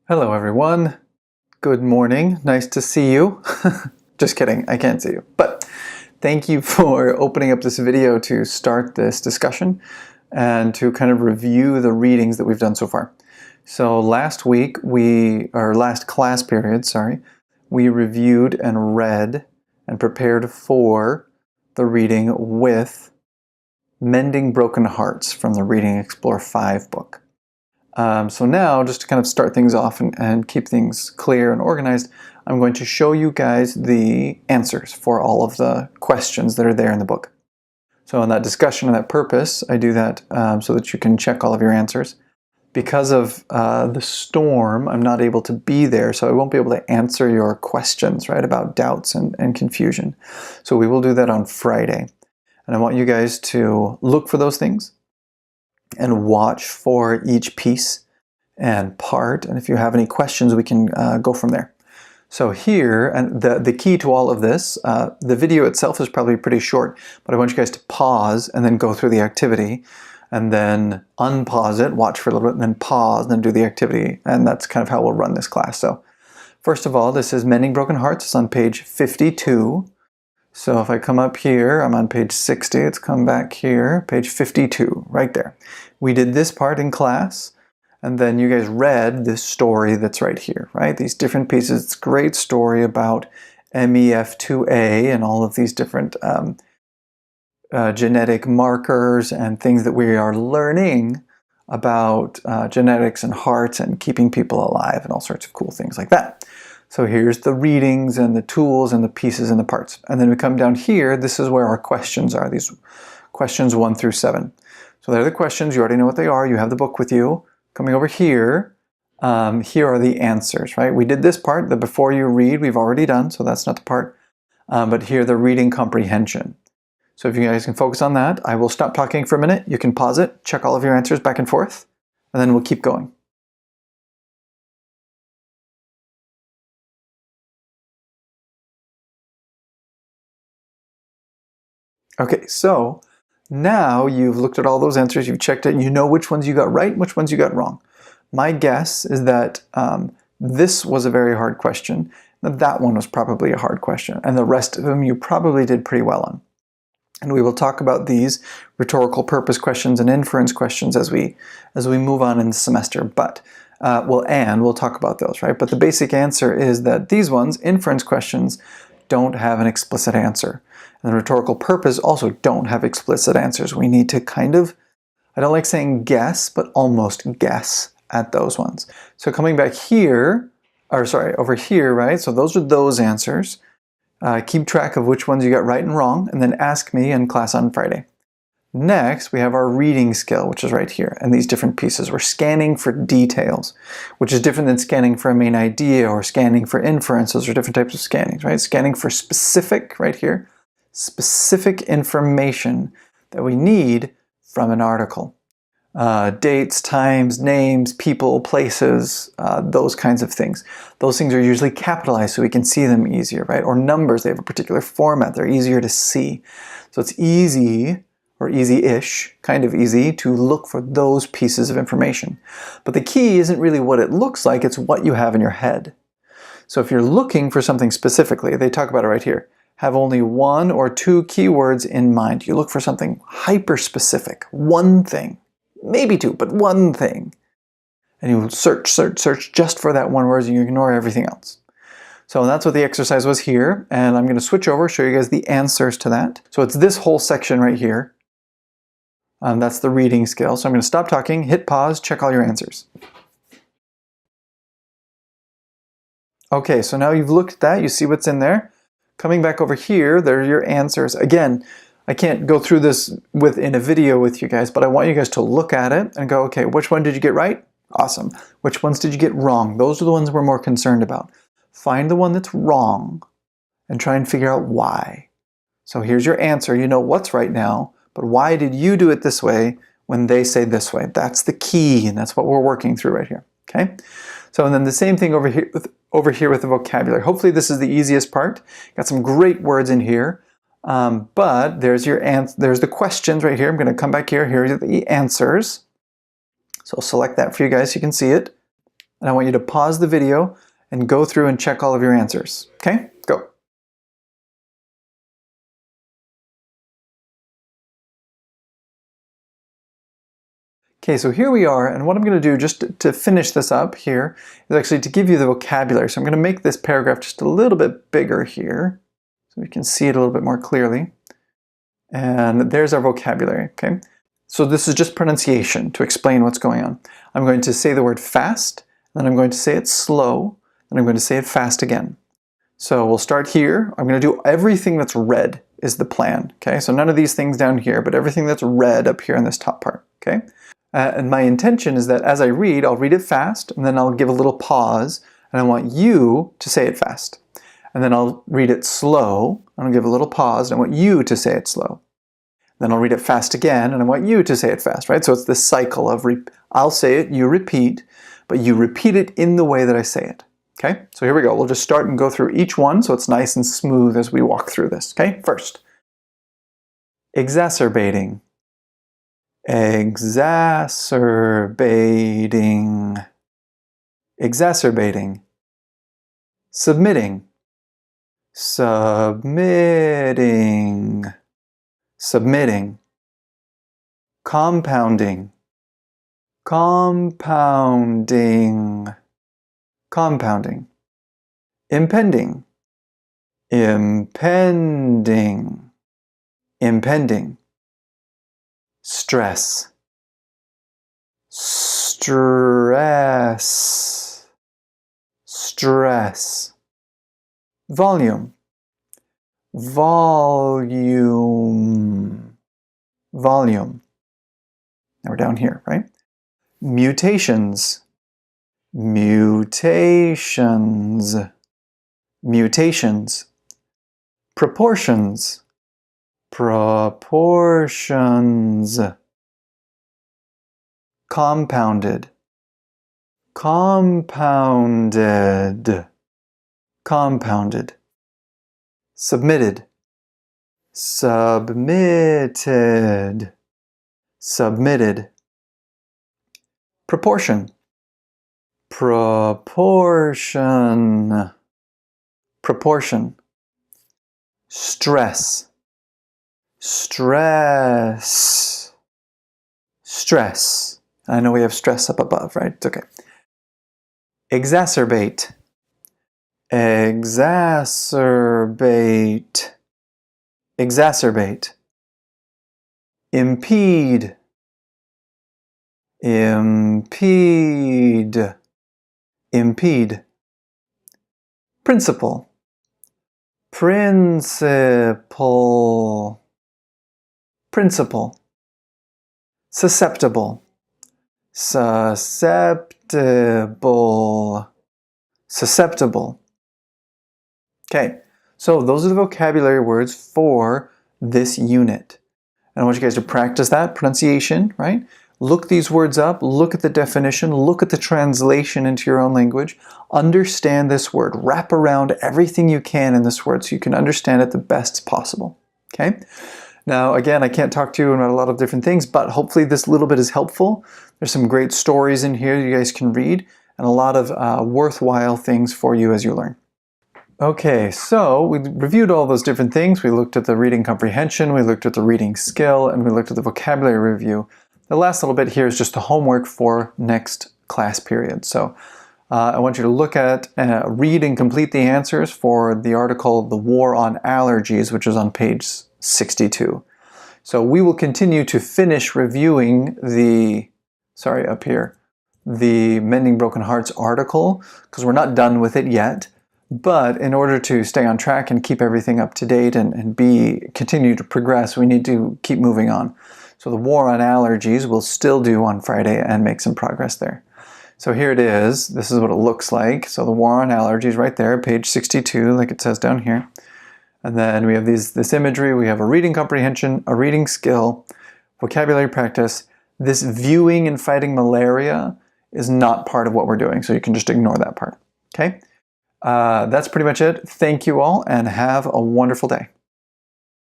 Hello everyone. Good morning. Nice to see you. Just kidding, I can't see you. But thank you for opening up this video to start this discussion and to kind of review the readings that we've done so far. So last class period, we reviewed and read and prepared for the reading with Mending Broken Hearts from the Reading Explore 5 book. So now, just to kind of start things off and keep things clear and organized, I'm going to show you guys the answers for all of the questions that are there in the book. So in that discussion and that purpose, I do that so that you can check all of your answers. Because of the storm, I'm not able to be there, so I won't be able to answer your questions, right, about doubts and confusion. So we will do that on Friday. And I want you guys to look for those things and watch for each piece and part, and if you have any questions we can go from there. So here, and the key to all of this, the video itself is probably pretty short, but I want you guys to pause and then go through the activity, and then unpause it, watch for a little bit, and then pause, and then do the activity, and that's kind of how we'll run this class. So first of all, this is Mending Broken Hearts. It's on page 52. So if I come up here, I'm on page 60, let's come back here, page 52, right there. We did this part in class, and then you guys read this story that's right here, right? These different pieces. It's a great story about MEF2A and all of these different genetic markers and things that we are learning about genetics and hearts and keeping people alive and all sorts of cool things like that. So here's the readings and the tools and the pieces and the parts. And then we come down here, this is where our questions are, these questions 1 through 7. So they're the questions, you already know what they are, you have the book with you. Coming over here, here are the answers, right? We did this part, the before you read, we've already done, so that's not the part. But here, the reading comprehension. So if you guys can focus on that, I will stop talking for a minute, you can pause it, check all of your answers back and forth, and then we'll keep going. Okay, so now you've looked at all those answers, you've checked it, and you know which ones you got right and which ones you got wrong. My guess is that this was a very hard question, that one was probably a hard question, and the rest of them you probably did pretty well on. And we will talk about these rhetorical purpose questions and inference questions as we move on in the semester, but we'll talk about those, right? But the basic answer is that these ones, inference questions, don't have an explicit answer. And the rhetorical purpose also don't have explicit answers. We need to kind of, I don't like saying guess, but almost guess at those ones. So coming back here, or sorry, over here, right? So those are those answers. Keep track of which ones you got right and wrong, and then ask me in class on Friday. Next, we have our reading skill, which is right here, and these different pieces. We're scanning for details, which is different than scanning for a main idea or scanning for inference. Those are different types of scannings, right? Scanning for specific, right here, specific information that we need from an article. Dates, times, names, people, places, those kinds of things. Those things are usually capitalized so we can see them easier, right? Or numbers, they have a particular format, they're easier to see. So it's easy, or easy-ish, kind of easy, to look for those pieces of information. But the key isn't really what it looks like, it's what you have in your head. So if you're looking for something specifically, they talk about it right here. Have only 1 or 2 keywords in mind. You look for something hyper-specific, one thing. Maybe 2, but one thing. And you search just for that one word and you ignore everything else. So that's what the exercise was here. And I'm going to switch over, show you guys the answers to that. So it's this whole section right here. That's the reading skill. So I'm going to stop talking, hit pause, check all your answers. Okay, so now you've looked at that, you see what's in there. Coming back over here, there are your answers. Again, I can't go through this in a video with you guys, but I want you guys to look at it and go, okay, which one did you get right? Awesome. Which ones did you get wrong? Those are the ones we're more concerned about. Find the one that's wrong and try and figure out why. So here's your answer. You know what's right now, but why did you do it this way when they say this way? That's the key, and that's what we're working through right here, okay? So, and then the same thing over here with the vocabulary. Hopefully this is the easiest part. Got some great words in here. But there's there's the questions right here. I'm going to come back here. Here are the answers. So I'll select that for you guys so you can see it. And I want you to pause the video and go through and check all of your answers. Okay, go. Okay, so here we are, and what I'm going to do just to finish this up here is actually to give you the vocabulary. So I'm going to make this paragraph just a little bit bigger here so we can see it a little bit more clearly. And there's our vocabulary, okay? So this is just pronunciation to explain what's going on. I'm going to say the word fast, then I'm going to say it slow, then I'm going to say it fast again. So we'll start here. I'm going to do everything that's red is the plan, okay? So none of these things down here, but everything that's red up here in this top part, okay? And my intention is that as I read, I'll read it fast, and then I'll give a little pause, and I want you to say it fast. And then I'll read it slow, and I'll give a little pause, and I want you to say it slow. Then I'll read it fast again, and I want you to say it fast, right? So it's this cycle of, I'll say it, you repeat, but you repeat it in the way that I say it. Okay, so here we go. We'll just start and go through each one so it's nice and smooth as we walk through this. Okay, first, exacerbating. Exacerbating. Exacerbating. Submitting. Submitting. Submitting. Compounding. Compounding. Compounding. Impending. Impending. Impending. Stress. Stress. Stress. Volume. Volume. Volume. Now we're down here, right? Mutations. Mutations. Mutations. Proportions. Proportions. Compounded. Compounded. Compounded. Submitted. Submitted. Submitted. Proportion. Proportion. Proportion. Stress. Stress. Stress. I know we have stress up above, right? It's okay. Exacerbate. Exacerbate. Exacerbate. Impede. Impede. Impede. Principle. Principle. Principle. Susceptible. Susceptible. Susceptible. Okay, so those are the vocabulary words for this unit. And I want you guys to practice that pronunciation, right? Look these words up, look at the definition, look at the translation into your own language, understand this word, wrap around everything you can in this word so you can understand it the best possible, okay? Now, again, I can't talk to you about a lot of different things, but hopefully this little bit is helpful. There's some great stories in here you guys can read, and a lot of worthwhile things for you as you learn. Okay, so we reviewed all those different things. We looked at the reading comprehension, we looked at the reading skill, and we looked at the vocabulary review. The last little bit here is just the homework for next class period. So I want you to look at, read and complete the answers for the article, The War on Allergies, which is on page 62. So we will continue to finish reviewing the, up here, the Mending Broken Hearts article, because we're not done with it yet. But in order to stay on track and keep everything up to date and continue to progress, we need to keep moving on. So the War on Allergies we'll still do on Friday and make some progress there. So here it is. This is what it looks like. So the War on Allergies right there, page 62, like it says down here. And then we have this imagery. We have a reading comprehension, a reading skill, vocabulary practice. This viewing and fighting malaria is not part of what we're doing, so you can just ignore that part. Okay? That's pretty much it. Thank you all, and have a wonderful day.